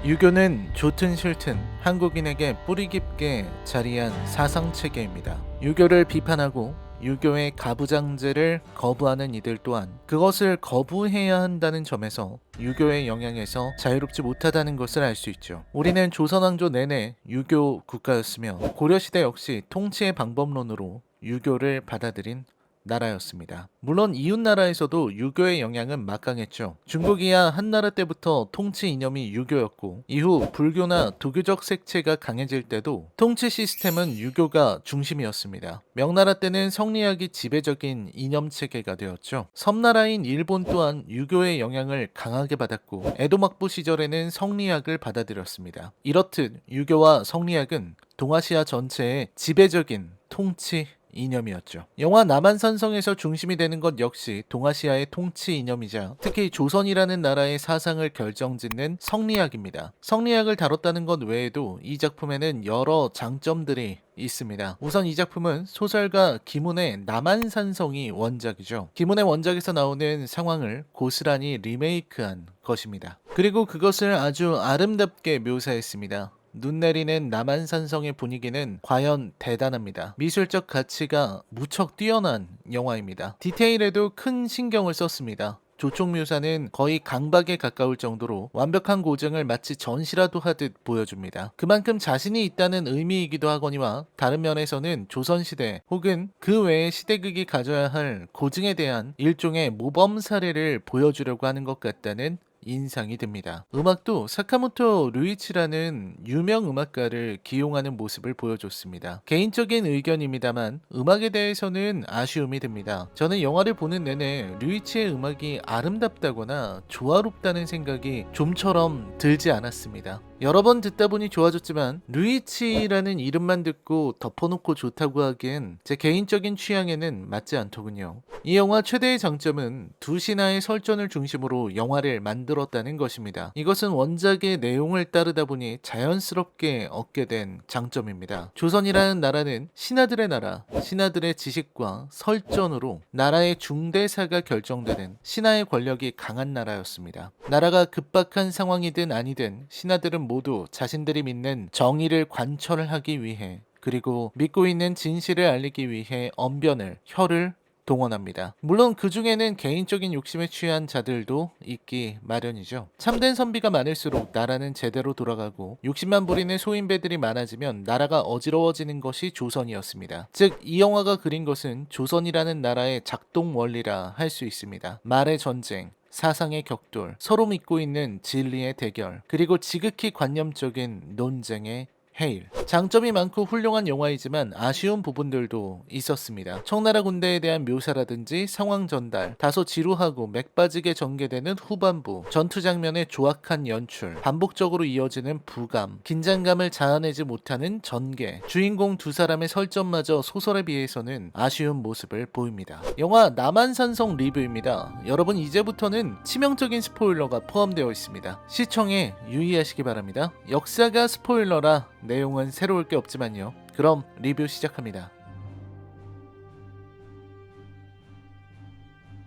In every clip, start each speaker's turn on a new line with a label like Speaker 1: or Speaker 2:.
Speaker 1: 유교는 좋든 싫든 한국인에게 뿌리 깊게 자리한 사상체계입니다. 유교를 비판하고 유교의 가부장제를 거부하는 이들 또한 그것을 거부해야 한다는 점에서 유교의 영향에서 자유롭지 못하다는 것을 알 수 있죠. 우리는 조선왕조 내내 유교 국가였으며 고려시대 역시 통치의 방법론으로 유교를 받아들인 나라였습니다. 물론 이웃나라에서도 유교의 영향은 막강했죠. 중국이야 한나라 때부터 통치 이념이 유교였고 이후 불교나 도교적 색채가 강해질 때도 통치 시스템은 유교가 중심이었습니다. 명나라 때는 성리학이 지배적인 이념체계가 되었죠. 섬나라인 일본 또한 유교의 영향을 강하게 받았고 에도 막부 시절에는 성리학을 받아들였습니다. 이렇듯 유교와 성리학은 동아시아 전체의 지배적인 통치 이념이었죠. 영화 남한산성에서 중심이 되는 것 역시 동아시아의 통치 이념이자 특히 조선이라는 나라의 사상을 결정짓는 성리학입니다. 성리학을 다뤘다는 것 외에도 이 작품에는 여러 장점들이 있습니다. 우선 이 작품은 소설가 김훈의 남한산성이 원작이죠. 김훈의 원작에서 나오는 상황을 고스란히 리메이크한 것입니다. 그리고 그것을 아주 아름답게 묘사했습니다. 눈 내리는 남한산성의 분위기는 과연 대단합니다. 미술적 가치가 무척 뛰어난 영화입니다. 디테일에도 큰 신경을 썼습니다. 조총 묘사는 거의 강박에 가까울 정도로 완벽한 고증을 마치 전시라도 하듯 보여줍니다. 그만큼 자신이 있다는 의미이기도 하거니와 다른 면에서는 조선시대 혹은 그 외의 시대극이 가져야 할 고증에 대한 일종의 모범 사례를 보여주려고 하는 것 같다는 인상이 듭니다. 음악도 사카모토 류이치라는 유명 음악가를 기용하는 모습을 보여줬습니다. 개인적인 의견입니다만 음악에 대해서는 아쉬움이 듭니다. 저는 영화를 보는 내내 류이치의 음악이 아름답다거나 조화롭다는 생각이 좀처럼 들지 않았습니다. 여러 번 듣다 보니 좋아졌지만 류이치라는 이름만 듣고 덮어놓고 좋다고 하기엔 제 개인적인 취향에는 맞지 않더군요. 이 영화 최대의 장점은 두 신화의 설전을 중심으로 영화를 만들었다는 것입니다. 이것은 원작의 내용을 따르다 보니 자연스럽게 얻게 된 장점입니다. 조선이라는 나라는 신하들의 나라, 신하들의 지식과 설전으로 나라의 중대사가 결정되는 신하의 권력이 강한 나라였습니다. 나라가 급박한 상황이든 아니든 신하들은 모두 자신들이 믿는 정의를 관철하기 위해 그리고 믿고 있는 진실을 알리기 위해 언변을, 혀를 동원합니다. 물론 그 중에는 개인적인 욕심에 취한 자들도 있기 마련이죠. 참된 선비가 많을수록 나라는 제대로 돌아가고 욕심만 부리는 소인배들이 많아지면 나라가 어지러워지는 것이 조선이었습니다. 즉, 이 영화가 그린 것은 조선이라는 나라의 작동 원리라 할 수 있습니다. 말의 전쟁, 사상의 격돌, 서로 믿고 있는 진리의 대결, 그리고 지극히 관념적인 논쟁의 해일. 장점이 많고 훌륭한 영화이지만 아쉬운 부분들도 있었습니다. 청나라 군대에 대한 묘사라든지 상황 전달, 다소 지루하고 맥빠지게 전개되는 후반부, 전투 장면의 조악한 연출, 반복적으로 이어지는 부감, 긴장감을 자아내지 못하는 전개, 주인공 두 사람의 설정마저 소설에 비해서는 아쉬운 모습을 보입니다. 영화 남한산성 리뷰입니다. 여러분 이제부터는 치명적인 스포일러가 포함되어 있습니다. 시청에 유의하시기 바랍니다. 역사가 스포일러라 내용은 새로울 게 없지만요. 그럼 리뷰 시작합니다.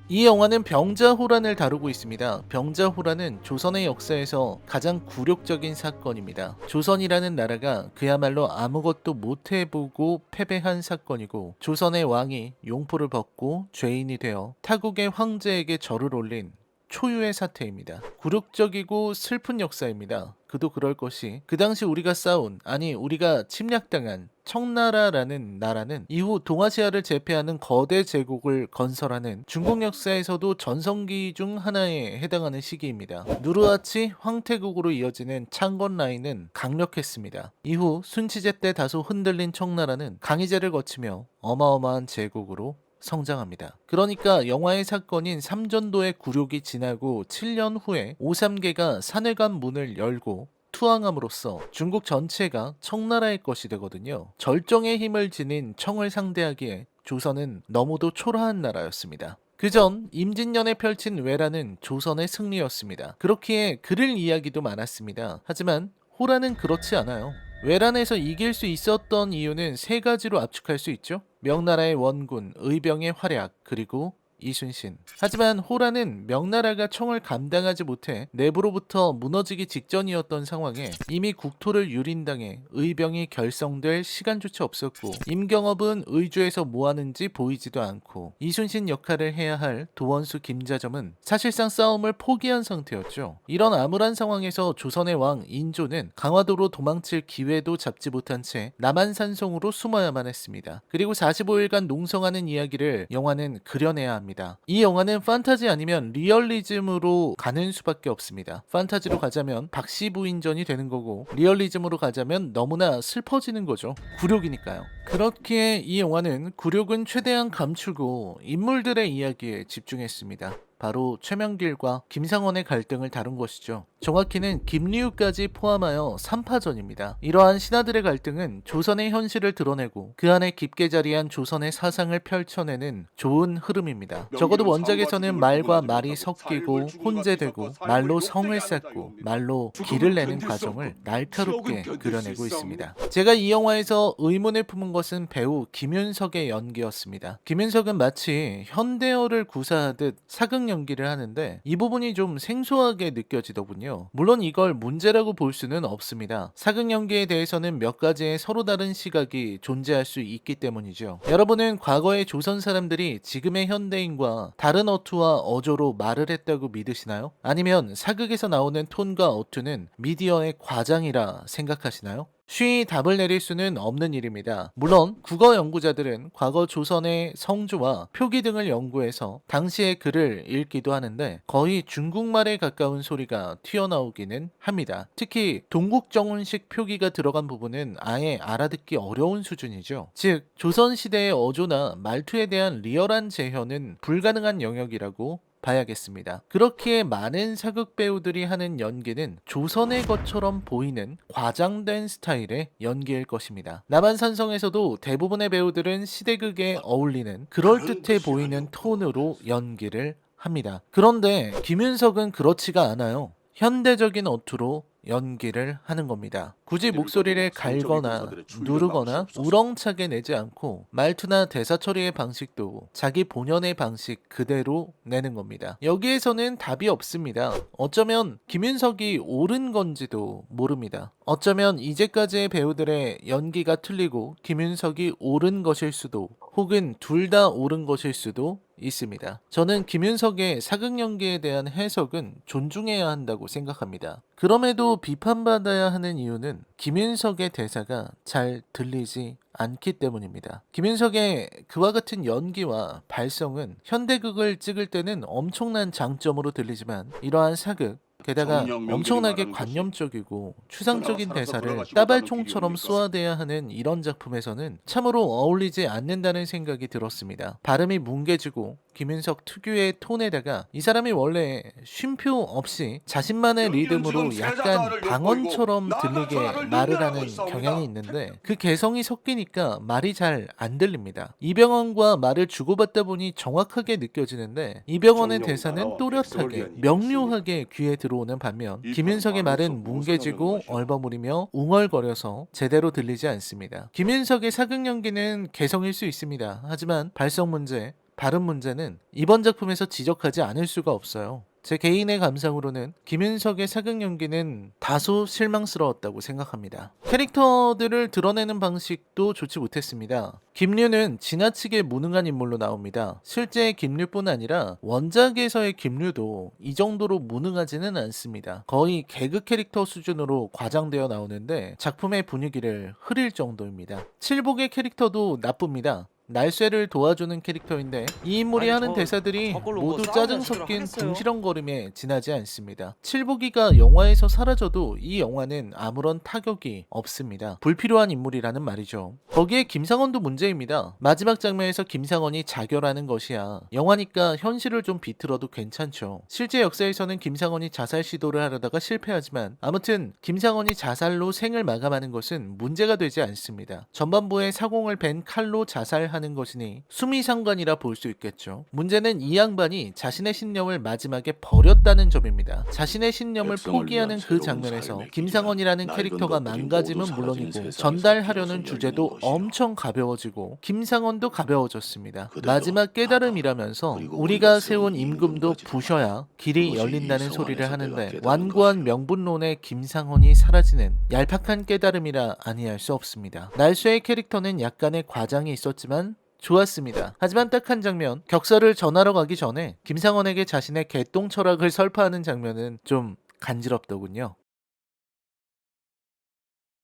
Speaker 1: 이 영화는 병자호란을 다루고 있습니다. 병자호란은 조선의 역사에서 가장 굴욕적인 사건입니다. 조선이라는 나라가 그야말로 아무것도 못해보고 패배한 사건이고 조선의 왕이 용포를 벗고 죄인이 되어 타국의 황제에게 절을 올린 초유의 사태입니다. 굴욕적이고 슬픈 역사입니다. 그도 그럴 것이 그 당시 우리가 싸운, 아니 우리가 침략당한 청나라라는 나라는 이후 동아시아를 제패하는 거대 제국을 건설하는 중국 역사에서도 전성기 중 하나에 해당하는 시기입니다. 누르하치 황태국으로 이어지는 창건 라인은 강력했습니다. 이후 순치제 때 다소 흔들린 청나라는 강희제를 거치며 어마어마한 제국으로 성장합니다. 그러니까 영화의 사건인 삼전도의 굴욕이 지나고 7년 후에 오삼계가 산회관 문을 열고 투항함으로써 중국 전체가 청나라의 것이 되거든요. 절정의 힘을 지닌 청을 상대하기에 조선은 너무도 초라한 나라였습니다. 그전 임진년에 펼친 외란은 조선의 승리였습니다. 그렇기에 그를 이야기도 많았습니다. 하지만 호란은 그렇지 않아요. 외란에서 이길 수 있었던 이유는 세 가지로 압축할 수 있죠. 명나라의 원군, 의병의 활약, 그리고 이순신. 하지만 호라는 명나라가 청을 감당하지 못해 내부로부터 무너지기 직전이었던 상황에 이미 국토를 유린당해 의병이 결성될 시간조차 없었고 임경업은 의주에서 뭐하는지 보이지도 않고 이순신 역할을 해야 할 도원수 김자점은 사실상 싸움을 포기한 상태였죠. 이런 암울한 상황에서 조선의 왕 인조는 강화도로 도망칠 기회도 잡지 못한 채 남한산성으로 숨어야만 했습니다. 그리고 45일간 농성하는 이야기를 영화는 그려내야 합니다. 이 영화는 판타지 아니면 리얼리즘으로 가는 수밖에 없습니다. 판타지로 가자면 박씨부인전이 되는 거고 리얼리즘으로 가자면 너무나 슬퍼지는 거죠. 굴욕이니까요. 그렇기에 이 영화는 굴욕은 최대한 감추고 인물들의 이야기에 집중했습니다. 바로 최명길과 김상원의 갈등을 다룬 것이죠. 정확히는 김리우까지 포함하여 3파전입니다. 이러한 신하들의 갈등은 조선의 현실을 드러내고 그 안에 깊게 자리한 조선의 사상을 펼쳐내는 좋은 흐름입니다. 적어도 원작에서는 말과 말이 섞이고 혼재되고 말로 성을 쌓고 말로 길을 내는 과정을 날카롭게 그려내고 있습니다. 제가 이 영화에서 의문을 품은 것은 배우 김윤석의 연기였습니다. 김윤석은 마치 현대어를 구사하듯 사극 연기를 하는데 이 부분이 좀 생소하게 느껴지더군요. 물론 이걸 문제라고 볼 수는 없습니다. 사극 연기에 대해서는 몇 가지의 서로 다른 시각이 존재할 수 있기 때문이죠. 여러분은 과거의 조선 사람들이 지금의 현대인과 다른 어투와 어조로 말을 했다고 믿으시나요? 아니면 사극에서 나오는 톤과 어투는 미디어의 과장이라 생각하시나요? 쉬이 답을 내릴 수는 없는 일입니다. 물론 국어 연구자들은 과거 조선의 성조와 표기 등을 연구해서 당시의 글을 읽기도 하는데 거의 중국말에 가까운 소리가 튀어나오기는 합니다. 특히 동국정운식 표기가 들어간 부분은 아예 알아듣기 어려운 수준이죠. 즉 조선시대의 어조나 말투에 대한 리얼한 재현은 불가능한 영역이라고 봐야겠습니다. 그렇기에 많은 사극 배우들이 하는 연기는 조선의 것처럼 보이는 과장된 스타일의 연기일 것입니다. 남한산성에서도 대부분의 배우들은 시대극에 어울리는 그럴듯해 보이는 톤으로 연기를 합니다. 그런데 김윤석은 그렇지가 않아요. 현대적인 어투로 연기를 하는 겁니다. 굳이 목소리를 갈거나 누르거나 우렁차게 내지 않고 말투나 대사 처리의 방식도 자기 본연의 방식 그대로 내는 겁니다. 여기에서는 답이 없습니다. 어쩌면 김윤석이 옳은 건지도 모릅니다. 어쩌면 이제까지의 배우들의 연기가 틀리고 김윤석이 옳은 것일 수도 혹은 둘 다 옳은 것일 수도 있습니다. 저는 김윤석의 사극 연기에 대한 해석은 존중해야 한다고 생각합니다. 그럼에도 비판받아야 하는 이유는 김윤석의 대사가 잘 들리지 않기 때문입니다. 김윤석의 그와 같은 연기와 발성은 현대극을 찍을 때는 엄청난 장점으로 들리지만 이러한 사극 게다가 엄청나게 관념적이고 추상적인 대사를 따발총처럼 쏘아대야 하는 이런 작품에서는 참으로 어울리지 않는다는 생각이 들었습니다. 발음이 뭉개지고 김윤석 특유의 톤에다가 이 사람이 원래 쉼표 없이 자신만의 리듬으로 약간 방언처럼 들리게 말을 하는 경향이 있는데 그 개성이 섞이니까 말이 잘 안 들립니다. 이병헌과 말을 주고받다 보니 정확하게 느껴지는데 이병헌의 대사는 또렷하게 명료하게 귀에 들어오는 반면 김윤석의 말은 뭉개지고 얼버무리며 웅얼거려서 제대로 들리지 않습니다. 김윤석의 사극 연기는 개성일 수 있습니다. 하지만 발성 문제, 발음 문제는 이번 작품에서 지적하지 않을 수가 없어요. 제 개인의 감상으로는 김윤석의 사극 연기는 다소 실망스러웠다고 생각합니다. 캐릭터들을 드러내는 방식도 좋지 못했습니다. 김류는 지나치게 무능한 인물로 나옵니다. 실제 김류뿐 아니라 원작에서의 김류도 이 정도로 무능하지는 않습니다. 거의 개그 캐릭터 수준으로 과장되어 나오는데 작품의 분위기를 흐릴 정도입니다. 칠복의 캐릭터도 나쁩니다. 날쇠를 도와주는 캐릭터인데 이 인물이 하는 대사들이 모두 짜증 섞인 궁시렁거림에 지나지 않습니다. 칠복이가 영화에서 사라져도 이 영화는 아무런 타격이 없습니다. 불필요한 인물이라는 말이죠. 거기에 김상원도 문제입니다. 마지막 장면에서 김상원이 자결하는 것이야 영화니까 현실을 좀 비틀어도 괜찮죠. 실제 역사에서는 김상원이 자살 시도를 하려다가 실패하지만 아무튼 김상원이 자살로 생을 마감하는 것은 문제가 되지 않습니다. 전반부에 사공을 벤 칼로 자살하는 하는 것이니 수미상관이라 볼 수 있겠죠. 문제는 이 양반이 자신의 신념을 마지막에 버렸다는 점입니다. 자신의 신념을 포기하는 그 장면에서 김상원이라는 캐릭터가 망가짐은 물론이고 전달하려는 주제도 엄청 가벼워지고 김상원도 가벼워졌습니다. 마지막 깨달음이라면서 우리가 세운 임금도 부셔야 길이 열린다는 소리를 하는데 완고한 명분론의 김상원이 사라지는 얄팍한 깨달음이라 아니할 수 없습니다. 날수의 캐릭터는 약간의 과장이 있었지만 좋았습니다. 하지만 딱 한 장면, 격서를 전하러 가기 전에 김상원에게 자신의 개똥 철학을 설파하는 장면은 좀 간지럽더군요.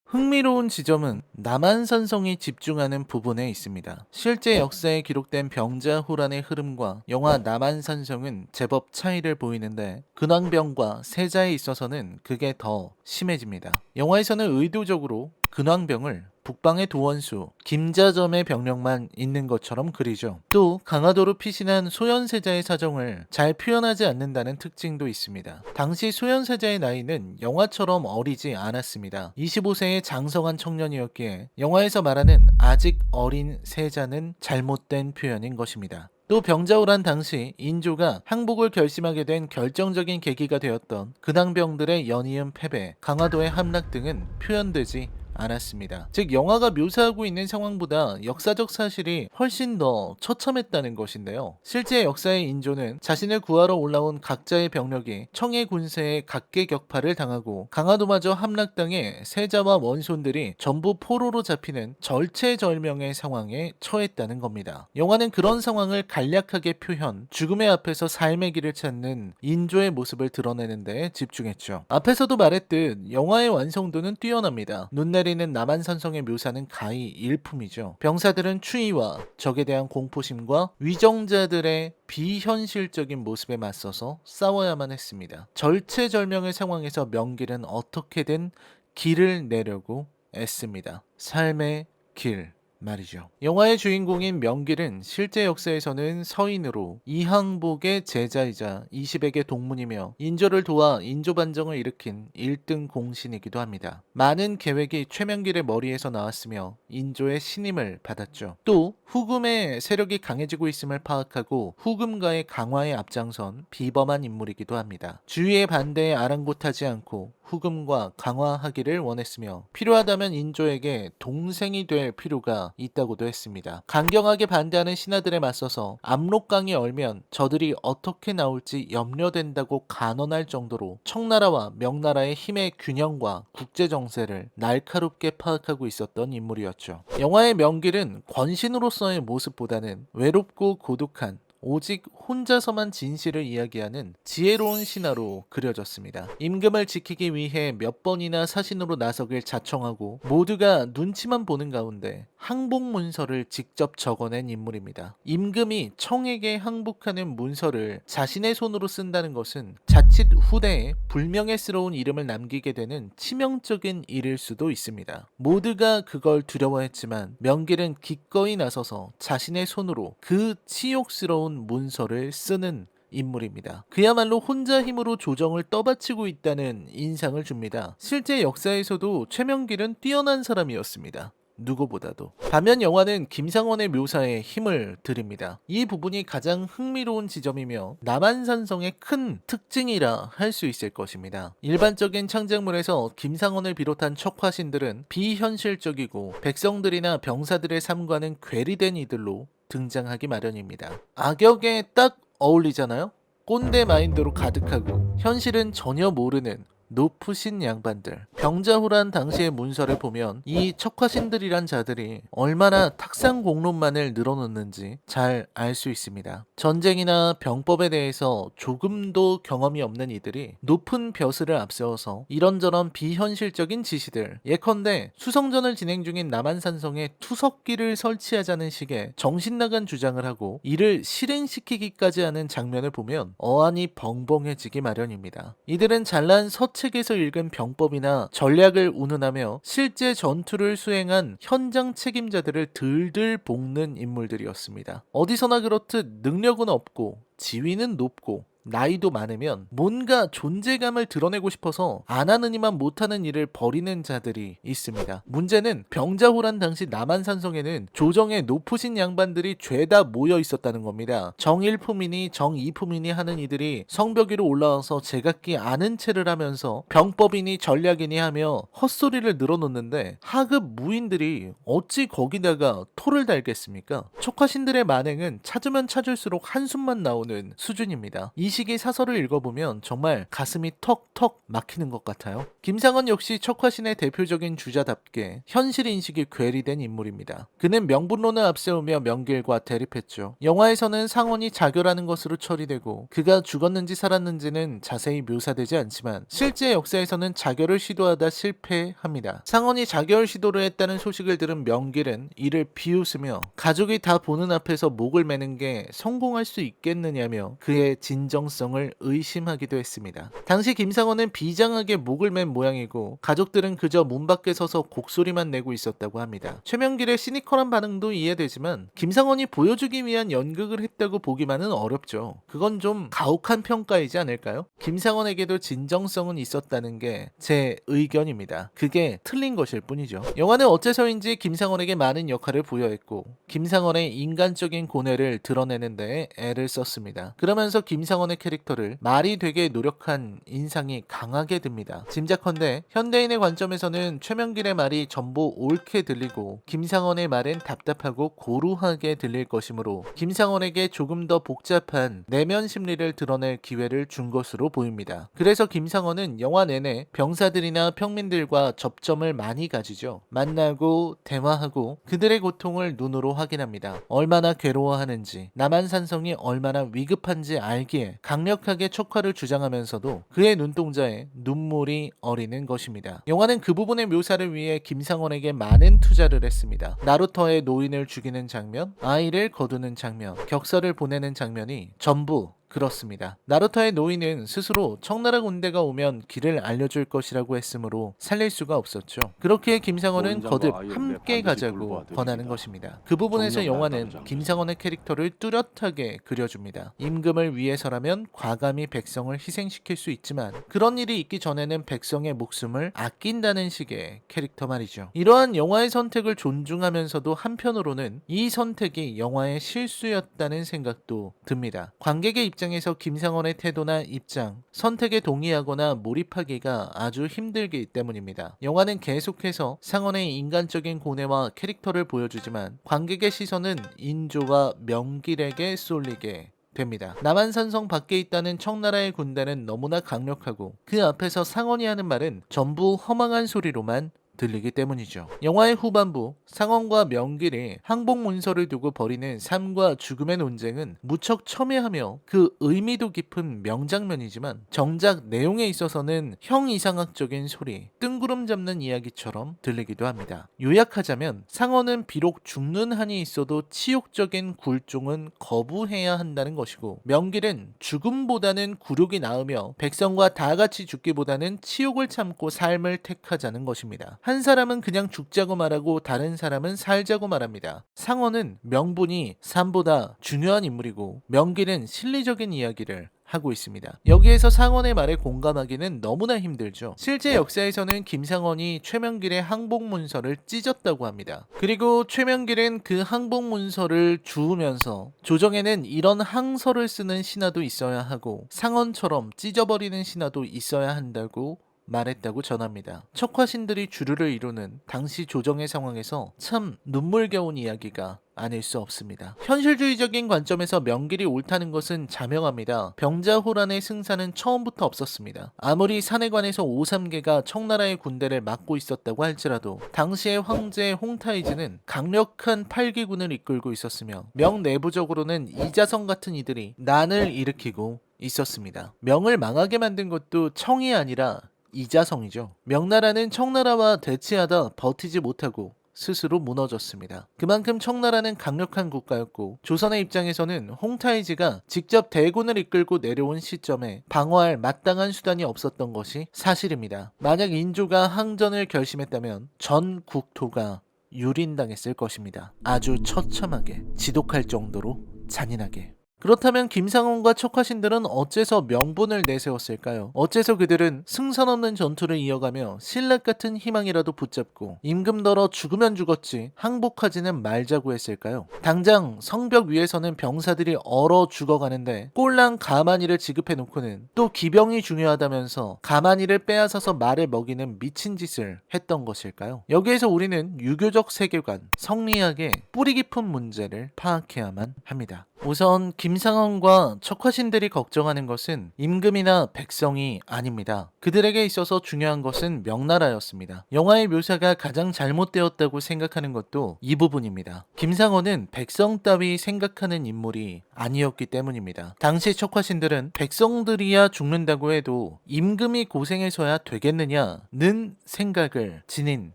Speaker 1: 흥미로운 지점은 남한산성이 집중하는 부분에 있습니다. 실제 역사에 기록된 병자호란의 흐름과 영화 남한산성은 제법 차이를 보이는데 근황병과 세자에 있어서는 그게 더 심해집니다. 영화에서는 의도적으로 근황병을 북방의 도원수, 김자점의 병력만 있는 것처럼 그리죠. 또 강화도로 피신한 소현세자의 사정을 잘 표현하지 않는다는 특징도 있습니다. 당시 소현세자의 나이는 영화처럼 어리지 않았습니다. 25세의 장성한 청년이었기에 영화에서 말하는 아직 어린 세자는 잘못된 표현인 것입니다. 또 병자호란 당시 인조가 항복을 결심하게 된 결정적인 계기가 되었던 근황병들의 연이은 패배, 강화도의 함락 등은 표현되지 않았습니다. 즉 영화가 묘사하고 있는 상황보다 역사적 사실이 훨씬 더 처참했다는 것인데요. 실제 역사의 인조는 자신을 구하러 올라온 각자의 병력이 청해 군세에 각계격파를 당하고 강화도마저 함락당해 세자와 원손들이 전부 포로로 잡히는 절체절명의 상황에 처했다는 겁니다. 영화는 그런 상황을 간략하게 표현, 죽음의 앞에서 삶의 길을 찾는 인조의 모습을 드러내는 데 집중했죠. 앞에서도 말했듯 영화의 완성도는 뛰어납니다. 눈 내리는 남한산성의 묘사는 가히 일품이죠. 병사들은 추위와 적에 대한 공포심과 위정자들의 비현실적인 모습에 맞서서 싸워야만 했습니다. 절체절명의 상황에서 명길은 어떻게든 길을 내려고 애씁니다. 삶의 길 말이죠. 영화의 주인공인 명길은 실제 역사에서는 서인으로 이항복의 제자이자 이시백의 동문이며 인조를 도와 인조반정을 일으킨 1등 공신이기도 합니다. 많은 계획이 최명길의 머리에서 나왔으며 인조의 신임을 받았죠. 또 후금의 세력이 강해지고 있음을 파악하고 후금과의 강화에 앞장선 비범한 인물이기도 합니다. 주위의 반대에 아랑곳하지 않고 후금과 강화하기를 원했으며 필요하다면 인조에게 동생이 될 필요가 있다고도 했습니다. 강경하게 반대하는 신하들에 맞서서 압록강이 얼면 저들이 어떻게 나올지 염려된다고 간언할 정도로 청나라와 명나라의 힘의 균형과 국제 정세를 날카롭게 파악하고 있었던 인물이었죠. 영화의 명길은 권신으로서의 모습보다는 외롭고 고독한 오직 혼자서만 진실을 이야기하는 지혜로운 신하로 그려졌습니다. 임금을 지키기 위해 몇 번이나 사신으로 나서길 자청하고 모두가 눈치만 보는 가운데 항복 문서를 직접 적어낸 인물입니다. 임금이 청에게 항복하는 문서를 자신의 손으로 쓴다는 것은 자칫 후대에 불명예스러운 이름을 남기게 되는 치명적인 일일 수도 있습니다. 모두가 그걸 두려워했지만 명길은 기꺼이 나서서 자신의 손으로 그 치욕스러운 문서를 쓰는 인물입니다. 그야말로 혼자 힘으로 조정을 떠받치고 있다는 인상을 줍니다. 실제 역사에서도 최명길은 뛰어난 사람이었습니다. 누구보다도. 반면 영화는 김상원의 묘사에 힘을 들입니다. 이 부분이 가장 흥미로운 지점이며 남한산성의 큰 특징이라 할 수 있을 것입니다. 일반적인 창작물에서 김상원을 비롯한 척화신들은 비현실적이고 백성들이나 병사들의 삶과는 괴리된 이들로 등장하기 마련입니다. 악역에 딱 어울리잖아요? 꼰대 마인드로 가득하고 현실은 전혀 모르는 높으신 양반들. 병자호란 당시의 문서를 보면 이 척화신들이란 자들이 얼마나 탁상공론만을 늘어놓는지 잘 알 수 있습니다. 전쟁이나 병법에 대해서 조금도 경험이 없는 이들이 높은 벼슬을 앞세워서 이런저런 비현실적인 지시들, 예컨대 수성전을 진행 중인 남한산성에 투석기를 설치하자는 식의 정신나간 주장을 하고 이를 실행시키기까지 하는 장면을 보면 어안이 벙벙해지기 마련입니다. 이들은 잘난 서책에서 읽은 병법이나 전략을 운운하며 실제 전투를 수행한 현장 책임자들을 들들 볶는 인물들이었습니다. 어디서나 그렇듯 능력은 없고 지위는 높고 나이도 많으면 뭔가 존재감을 드러내고 싶어서 안 하는 이만 못하는 일을 벌이는 자들이 있습니다. 문제는 병자호란 당시 남한산성에는 조정의 높으신 양반들이 죄다 모여 있었다는 겁니다. 정일품이니 정이품이니 하는 이들이 성벽 위로 올라와서 제각기 아는 체를 하면서 병법이니 전략이니 하며 헛소리를 늘어놓는데 하급 무인들이 어찌 거기다가 토를 달겠습니까? 촉화신들의 만행은 찾으면 찾을수록 한숨만 나오는 수준입니다. 이 시기 사설을 읽어보면 정말 가슴이 턱턱 막히는 것 같아요. 김상원 역시 촉화신의 대표적인 주자답게 현실 인식이 괴리된 인물입니다. 그는 명분론을 앞세우며 명길과 대립했죠. 영화에서는 상원이 자결하는 것으로 처리되고 그가 죽었는지 살았는지는 자세히 묘사되지 않지만 실제 역사에서는 자결을 시도하다 실패합니다. 상원이 자결 시도를 했다는 소식을 들은 명길은 이를 비웃으며 가족이 다 보는 앞에서 목을 매는 게 성공할 수 있겠느냐며 그의 진정성을 의심하기도 했습니다. 당시 김상원은 비장하게 목을 맨 모양이고 가족들은 그저 문 밖에 서서 곡소리만 내고 있었다고 합니다. 최명길의 시니컬한 반응도 이해되지만 김상원이 보여주기 위한 연극을 했다고 보기만은 어렵죠. 그건 좀 가혹한 평가이지 않을까요? 김상원에게도 진정성은 있었다는 게 제 의견입니다. 그게 틀린 것일 뿐이죠. 영화는 어째서인지 김상원에게 많은 역할을 부여했고 김상원의 인간적인 고뇌를 드러내는 데에 애를 썼습니다. 그러면서 김상원의 캐릭터를 말이 되게 노력한 인상이 강하게 듭니다. 짐작컨대 현대인의 관점에서는 최명길의 말이 전부 옳게 들리고 김상원의 말은 답답하고 고루하게 들릴 것이므로 김상원에게 조금 더 복잡한 내면 심리를 드러낼 기회를 준 것으로 보입니다. 그래서 김상원은 영화 내내 병사들이나 평민들과 접점을 많이 가지죠. 만나고 대화하고 그들의 고통을 눈으로 확인합니다. 얼마나 괴로워하는지, 남한산성이 얼마나 위급한지 알기에 강력하게 촉화를 주장하면서도 그의 눈동자에 눈물이 어리는 것입니다. 영화는 그 부분의 묘사를 위해 김상원에게 많은 투자를 했습니다. 나루터의 노인을 죽이는 장면, 아이를 거두는 장면, 격서를 보내는 장면이 전부 그렇습니다. 나루터의 노인은 스스로 청나라 군대가 오면 길을 알려줄 것이라고 했으므로 살릴 수가 없었죠. 그렇기에 김상원은 거듭 함께 가자고 권하는 것입니다. 그 부분에서 영화는 김상원의 캐릭터를 뚜렷하게 그려줍니다. 임금을 위해서라면 과감히 백성을 희생시킬 수 있지만 그런 일이 있기 전에는 백성의 목숨을 아낀다는 식의 캐릭터 말이죠. 이러한 영화의 선택을 존중하면서도 한편으로는 이 선택이 영화의 실수였다는 생각도 듭니다. 관객의 입장에서 김상원의 태도나 입장, 선택에 동의하거나 몰입하기가 아주 힘들기 때문입니다. 영화는 계속해서 상원의 인간적인 고뇌와 캐릭터를 보여주지만 관객의 시선은 인조와 명길에게 쏠리게 됩니다. 남한산성 밖에 있다는 청나라의 군대는 너무나 강력하고 그 앞에서 상원이 하는 말은 전부 허망한 소리로만 들리기 때문이죠. 영화의 후반부 상원과 명길이 항복 문서를 두고 벌이는 삶과 죽음의 논쟁은 무척 첨예하며 그 의미도 깊은 명장면이지만 정작 내용에 있어서는 형이상학적인 소리, 뜬구름 잡는 이야기처럼 들리기도 합니다. 요약하자면 상원은 비록 죽는 한이 있어도 치욕적인 굴종은 거부해야 한다는 것이고 명길은 죽음보다는 굴욕이 나으며 백성과 다 같이 죽기보다는 치욕을 참고 삶을 택하자는 것입니다. 한 사람은 그냥 죽자고 말하고 다른 사람은 살자고 말합니다. 상원은 명분이 삶보다 중요한 인물이고 명길은 실리적인 이야기를 하고 있습니다. 여기에서 상원의 말에 공감하기는 너무나 힘들죠. 실제 역사에서는 김상원이 최명길의 항복 문서를 찢었다고 합니다. 그리고 최명길은 그 항복 문서를 주우면서 조정에는 이런 항서를 쓰는 신하도 있어야 하고 상원처럼 찢어버리는 신하도 있어야 한다고 말했다고 전합니다. 척화신들이 주류를 이루는 당시 조정의 상황에서 참 눈물겨운 이야기가 아닐 수 없습니다. 현실주의적인 관점에서 명길이 옳다는 것은 자명합니다. 병자호란의 승사는 처음부터 없었습니다. 아무리 산해관에서 오삼계가 청나라의 군대를 막고 있었다고 할지라도 당시의 황제 홍타이즈는 강력한 팔기군을 이끌고 있었으며 명 내부적으로는 이자성 같은 이들이 난을 일으키고 있었습니다. 명을 망하게 만든 것도 청이 아니라 이자성이죠. 명나라는 청나라와 대치하다 버티지 못하고 스스로 무너졌습니다. 그만큼 청나라는 강력한 국가였고 조선의 입장에서는 홍타이지가 직접 대군을 이끌고 내려온 시점에 방어할 마땅한 수단이 없었던 것이 사실입니다. 만약 인조가 항전을 결심했다면 전 국토가 유린당했을 것입니다. 아주 처참하게, 지독할 정도로 잔인하게. 그렇다면 김상원과 척화신들은 어째서 명분을 내세웠을까요? 어째서 그들은 승산 없는 전투를 이어가며 신락 같은 희망이라도 붙잡고 임금더러 죽으면 죽었지 항복하지는 말자고 했을까요? 당장 성벽 위에서는 병사들이 얼어 죽어가는데 꼴랑 가만히를 지급해 놓고는 또 기병이 중요하다면서 가만히를 빼앗아서 말을 먹이는 미친 짓을 했던 것일까요? 여기에서 우리는 유교적 세계관, 성리학의 뿌리 깊은 문제를 파악해야만 합니다. 우선 김상원과 척화신들이 걱정하는 것은 임금이나 백성이 아닙니다. 그들에게 있어서 중요한 것은 명나라였습니다. 영화의 묘사가 가장 잘못되었다고 생각하는 것도 이 부분입니다. 김상원은 백성 따위 생각하는 인물이 아니었기 때문입니다. 당시 척화신들은 백성들이야 죽는다고 해도 임금이 고생해서야 되겠느냐는 생각을 지닌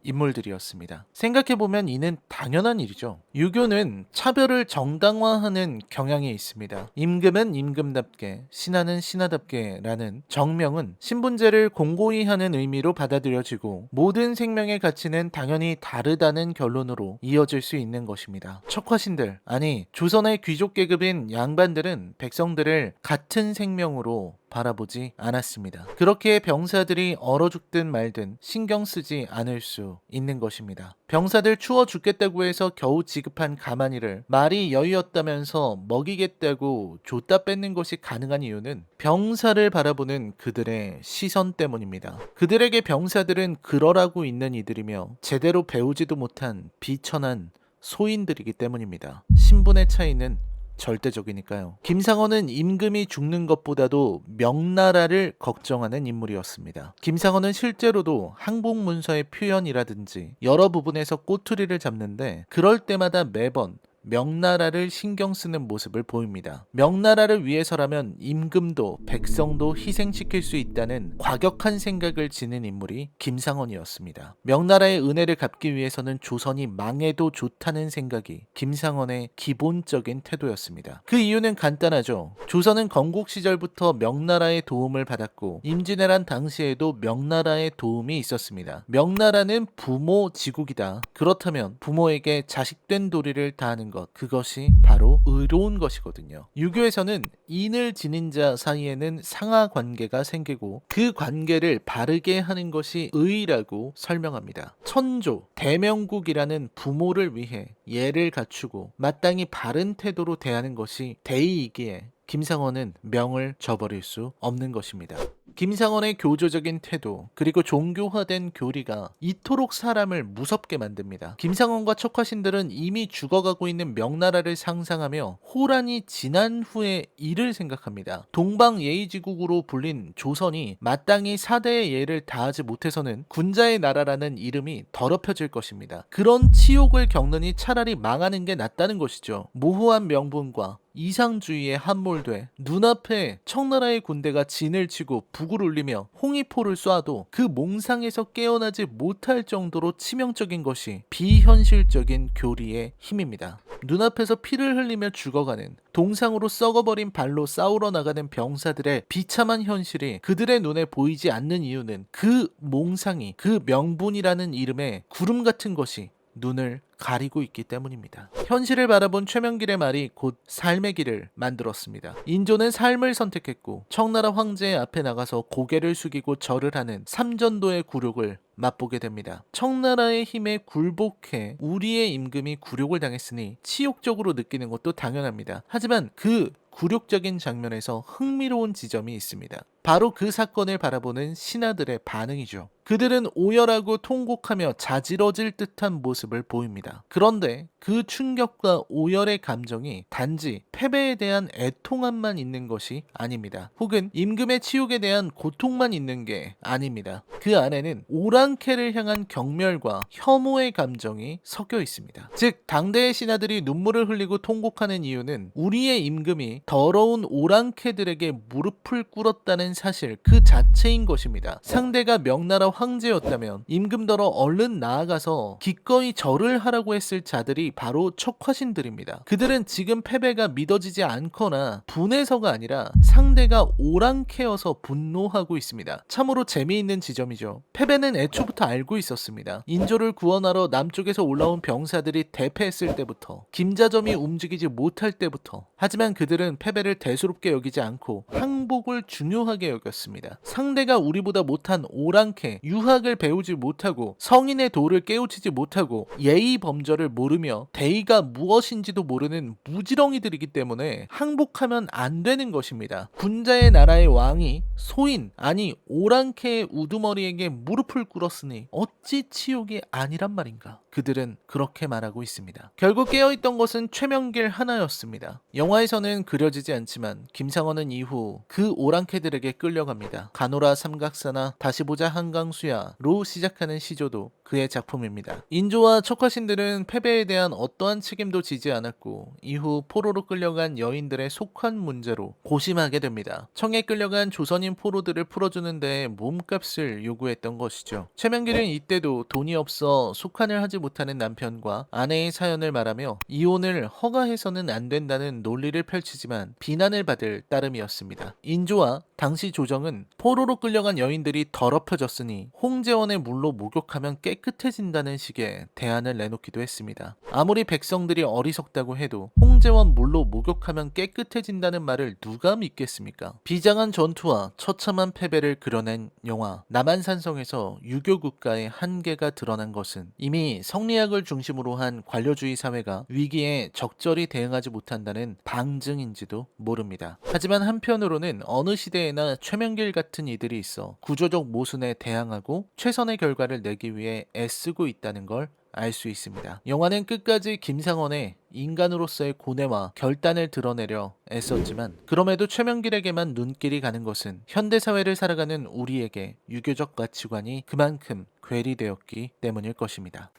Speaker 1: 인물들이었습니다. 생각해보면 이는 당연한 일이죠. 유교는 차별을 정당화하는 경향이 있습니다. 임금은 임금답게, 신하는 신하답게 라는 정명은 신분제를 공고히 하는 의미로 받아들여지고 모든 생명의 가치는 당연히 다르다는 결론으로 이어질 수 있는 것입니다. 척화신들, 아니 조선의 귀족 계급인 양반들은 백성들을 같은 생명으로 바라보지 않았습니다. 그렇게 병사들이 얼어 죽든 말든 신경 쓰지 않을 수 있는 것입니다. 병사들 추워 죽겠다고 해서 겨우 지급한 가마니를 말이 여유였다면서 먹이겠다고 줬다 뺏는 것이 가능한 이유는 병사를 바라보는 그들의 시선 때문입니다. 그들에게 병사들은 그러라고 있는 이들이며 제대로 배우지도 못한 비천한 소인들이기 때문입니다. 신분의 차이는 절대적이니까요. 김상원은 임금이 죽는 것보다도 명나라를 걱정하는 인물이었습니다. 김상원은 실제로도 항복문서의 표현이라든지 여러 부분에서 꼬투리를 잡는데 그럴 때마다 매번 명나라를 신경 쓰는 모습을 보입니다. 명나라를 위해서라면 임금도 백성도 희생시킬 수 있다는 과격한 생각을 지닌 인물이 김상원이었습니다. 명나라의 은혜를 갚기 위해서는 조선이 망해도 좋다는 생각이 김상원의 기본적인 태도였습니다. 그 이유는 간단하죠. 조선은 건국 시절부터 명나라의 도움을 받았고 임진왜란 당시에도 명나라의 도움이 있었습니다. 명나라는 부모 지국이다. 그렇다면 부모에게 자식된 도리를 다하는 것, 그것이 바로 의로운 것이거든요. 유교에서는 인을 지닌 자 사이에는 상하 관계가 생기고 그 관계를 바르게 하는 것이 의라고 설명합니다. 천조, 대명국이라는 부모를 위해 예를 갖추고 마땅히 바른 태도로 대하는 것이 대의이기에 김상원은 명을 저버릴 수 없는 것입니다. 김상원의 교조적인 태도 그리고 종교화된 교리가 이토록 사람을 무섭게 만듭니다. 김상원과 척화신들은 이미 죽어가고 있는 명나라를 상상하며 호란이 지난 후의 일을 생각합니다. 동방예의지국으로 불린 조선이 마땅히 사대의 예를 다하지 못해서는 군자의 나라라는 이름이 더럽혀질 것입니다. 그런 치욕을 겪느니 차라리 망하는 게 낫다는 것이죠. 모호한 명분과 이상주의에 함몰돼 눈앞에 청나라의 군대가 진을 치고 북을 울리며 홍위포를 쏴도 그 몽상에서 깨어나지 못할 정도로 치명적인 것이 비현실적인 교리의 힘입니다. 눈앞에서 피를 흘리며 죽어가는, 동상으로 썩어버린 발로 싸우러 나가는 병사들의 비참한 현실이 그들의 눈에 보이지 않는 이유는 그 몽상이, 그 명분이라는 이름의 구름 같은 것이 눈을 가리고 있기 때문입니다. 현실을 바라본 최명길의 말이 곧 삶의 길을 만들었습니다. 인조는 삶을 선택했고 청나라 황제의 앞에 나가서 고개를 숙이고 절을 하는 삼전도의 굴욕을 맛보게 됩니다. 청나라의 힘에 굴복해 우리의 임금이 굴욕을 당했으니 치욕적으로 느끼는 것도 당연합니다. 하지만 그 굴욕적인 장면에서 흥미로운 지점이 있습니다. 바로 그 사건을 바라보는 신하들의 반응이죠. 그들은 오열하고 통곡하며 자지러질 듯한 모습을 보입니다. 그런데 그 충격과 오열의 감정이 단지 패배에 대한 애통함만 있는 것이 아닙니다. 혹은 임금의 치욕에 대한 고통만 있는 게 아닙니다. 그 안에는 오랑캐를 향한 경멸과 혐오의 감정이 섞여 있습니다. 즉 당대의 신하들이 눈물을 흘리고 통곡하는 이유는 우리의 임금이 더러운 오랑캐들에게 무릎을 꿇었다는 사실 그 자체인 것입니다. 상대가 명나라 황제였다면 임금더러 얼른 나아가서 기꺼이 절을 하라고 했을 자들이 바로 척화신들입니다. 그들은 지금 패배가 믿어지지 않거나 분해서가 아니라 상대가 오랑캐여서 분노하고 있습니다. 참으로 재미있는 지점이죠. 패배는 애초부터 알고 있었습니다. 인조를 구원하러 남쪽에서 올라온 병사들이 대패했을 때부터, 김자점이 움직이지 못할 때부터. 하지만 그들은 패배를 대수롭게 여기지 않고 항복을 중요하게 여겼습니다. 상대가 우리보다 못한 오랑캐, 유학을 배우지 못하고 성인의 도를 깨우치지 못하고 예의 범절을 모르며 대의가 무엇인지도 모르는 무지렁이들이기 때문에 항복하면 안 되는 것입니다. 군자의 나라의 왕이 소인, 아니 오랑캐의 우두머리에게 무릎을 꿇었으니 어찌 치욕이 아니란 말인가. 그들은 그렇게 말하고 있습니다. 결국 깨어있던 것은 최명길 하나였습니다. 영화에서는 그려지지 않지만 김상원은 이후 그 오랑캐들에게 끌려갑니다. 가노라 삼각사나 다시 보자 한강수야로 시작하는 시조도 그의 작품입니다. 인조와 척화신들은 패배에 대한 어떠한 책임도 지지 않았고 이후 포로로 끌려간 여인들의 속환 문제로 고심하게 됩니다. 청에 끌려간 조선인 포로들을 풀어주는 데 몸값을 요구했던 것이죠. 최명길은 이때도 돈이 없어 속환을 하지 못하는 남편과 아내의 사연을 말하며 이혼을 허가해서는 안 된다는 논리를 펼치지만 비난을 받을 따름이었습니다. 인조와 당시 조정은 포로로 끌려간 여인들이 더럽혀졌으니 홍제원의 물로 목욕하면 깨끗해진다는 식의 대안을 내놓기도 했습니다. 아무리 백성들이 어리석다고 해도 홍제원 물로 목욕하면 깨끗해진다는 말을 누가 믿겠습니까? 비장한 전투와 처참한 패배를 그려낸 영화 남한산성에서 유교 국가의 한계가 드러난 것은 이미 성리학을 중심으로 한 관료주의 사회가 위기에 적절히 대응하지 못한다는 방증인지도 모릅니다. 하지만 한편으로는 어느 시대에나 최명길 같은 이들이 있어 구조적 모순에 대항하고 최선의 결과를 내기 위해 애쓰고 있다는 걸 알 수 있습니다. 영화는 끝까지 김상원의 인간으로서의 고뇌와 결단을 드러내려 애썼지만 그럼에도 최명길에게만 눈길이 가는 것은 현대사회를 살아가는 우리에게 유교적 가치관이 그만큼 괴리되었기 때문일 것입니다.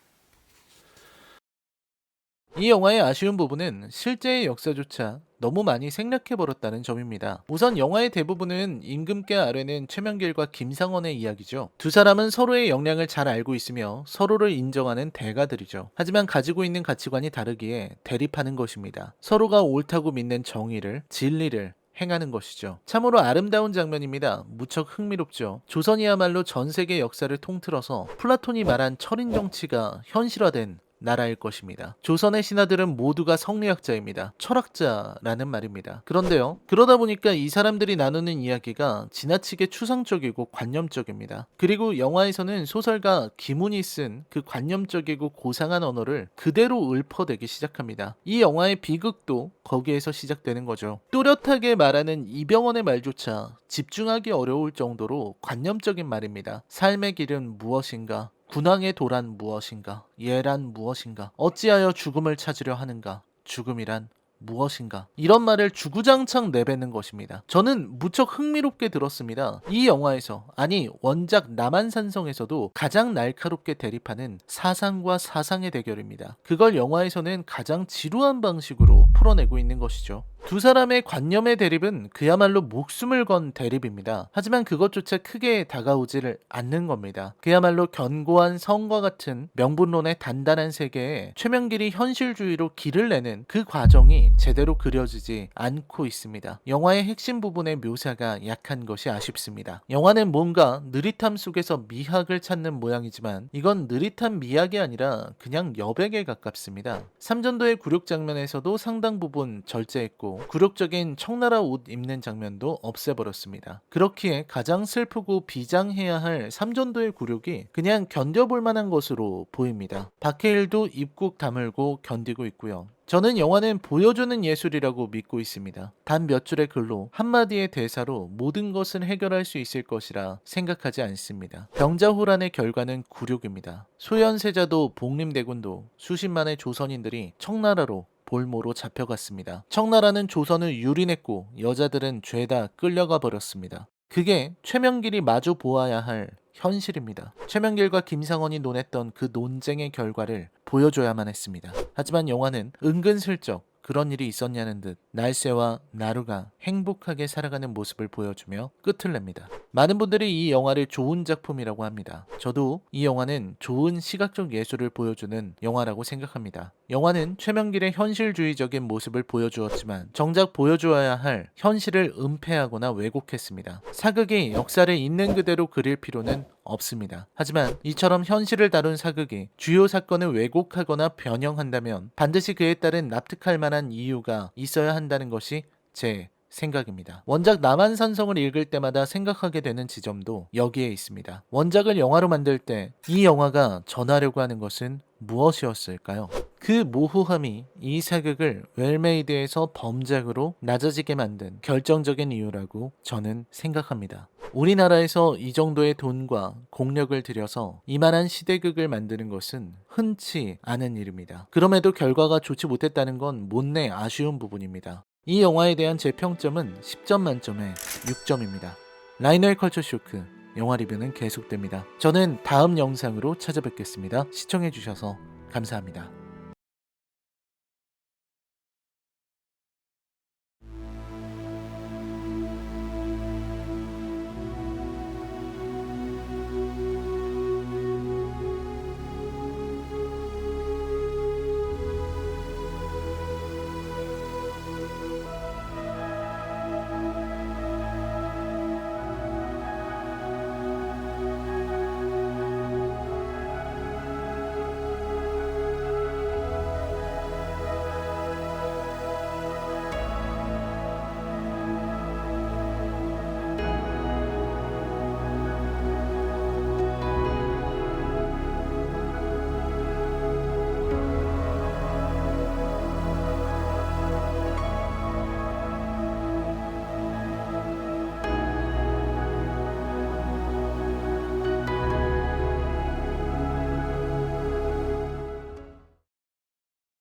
Speaker 1: 이 영화의 아쉬운 부분은 실제의 역사조차 너무 많이 생략해버렸다는 점입니다. 우선 영화의 대부분은 임금께 아뢰는 최명길과 김상원의 이야기죠. 두 사람은 서로의 역량을 잘 알고 있으며 서로를 인정하는 대가들이죠. 하지만 가지고 있는 가치관이 다르기에 대립하는 것입니다. 서로가 옳다고 믿는 정의를, 진리를 행하는 것이죠. 참으로 아름다운 장면입니다. 무척 흥미롭죠. 조선이야말로 전 세계 역사를 통틀어서 플라톤이 말한 철인 정치가 현실화된 나라일 것입니다. 조선의 신하들은 모두가 성리학자입니다. 철학자라는 말입니다. 그런데요, 그러다 보니까 이 사람들이 나누는 이야기가 지나치게 추상적이고 관념적입니다. 그리고 영화에서는 소설가 김훈이 쓴 그 관념적이고 고상한 언어를 그대로 읊어대기 시작합니다. 이 영화의 비극도 거기에서 시작되는 거죠. 또렷하게 말하는 이병헌의 말조차 집중하기 어려울 정도로 관념적인 말입니다. 삶의 길은 무엇인가? 군왕의 도란 무엇인가? 예란 무엇인가? 어찌하여 죽음을 찾으려 하는가? 죽음이란 무엇인가? 이런 말을 주구장창 내뱉는 것입니다. 저는 무척 흥미롭게 들었습니다. 이 영화에서, 아니 원작 남한산성에서도 가장 날카롭게 대립하는 사상과 사상의 대결입니다. 그걸 영화에서는 가장 지루한 방식으로 풀어내고 있는 것이죠. 두 사람의 관념의 대립은 그야말로 목숨을 건 대립입니다. 하지만 그것조차 크게 다가오지를 않는 겁니다. 그야말로 견고한 성과 같은 명분론의 단단한 세계에 최명길이 현실주의로 길을 내는 그 과정이 제대로 그려지지 않고 있습니다. 영화의 핵심 부분의 묘사가 약한 것이 아쉽습니다. 영화는 뭔가 느릿함 속에서 미학을 찾는 모양이지만 이건 느릿한 미학이 아니라 그냥 여백에 가깝습니다. 삼전도의 굴욕 장면에서도 상당 부분 절제했고 굴욕적인 청나라 옷 입는 장면도 없애버렸습니다. 그렇기에 가장 슬프고 비장해야 할 삼전도의 굴욕이 그냥 견뎌볼 만한 것으로 보입니다. 박해일도 입국 다물고 견디고 있고요. 저는 영화는 보여주는 예술이라고 믿고 있습니다. 단 몇 줄의 글로 한마디의 대사로 모든 것을 해결할 수 있을 것이라 생각하지 않습니다. 병자호란의 결과는 굴욕입니다. 소현세자도 복림대군도 수십만의 조선인들이 청나라로 볼모로 잡혀갔습니다. 청나라는 조선을 유린했고 여자들은 죄다 끌려가 버렸습니다. 그게 최명길이 마주 보아야 할 현실입니다. 최명길과 김상원이 논했던 그 논쟁의 결과를 보여줘야만 했습니다. 하지만 영화는 은근슬쩍 그런 일이 있었냐는 듯 날새와 나루가 행복하게 살아가는 모습을 보여주며 끝을 냅니다. 많은 분들이 이 영화를 좋은 작품이라고 합니다. 저도 이 영화는 좋은 시각적 예술을 보여주는 영화라고 생각합니다. 영화는 최명길의 현실주의적인 모습을 보여주었지만 정작 보여주어야 할 현실을 은폐하거나 왜곡했습니다. 사극이 역사를 있는 그대로 그릴 필요는 없습니다. 하지만 이처럼 현실을 다룬 사극이 주요 사건을 왜곡하거나 변형한다면 반드시 그에 따른 납득할 만한 이유가 있어야 한다는 것이 제 생각입니다. 원작 남한산성을 읽을 때마다 생각하게 되는 지점도 여기에 있습니다. 원작을 영화로 만들 때 이 영화가 전하려고 하는 것은 무엇이었을까요? 그 모호함이 이 사극을 웰메이드에서 범작으로 낮아지게 만든 결정적인 이유라고 저는 생각합니다. 우리나라에서 이 정도의 돈과 공력을 들여서 이만한 시대극을 만드는 것은 흔치 않은 일입니다. 그럼에도 결과가 좋지 못했다는 건 못내 아쉬운 부분입니다. 이 영화에 대한 제 평점은 10점 만점에 6점입니다. 라이너의 컬처 쇼크 영화 리뷰는 계속됩니다. 저는 다음 영상으로 찾아뵙겠습니다. 시청해주셔서 감사합니다.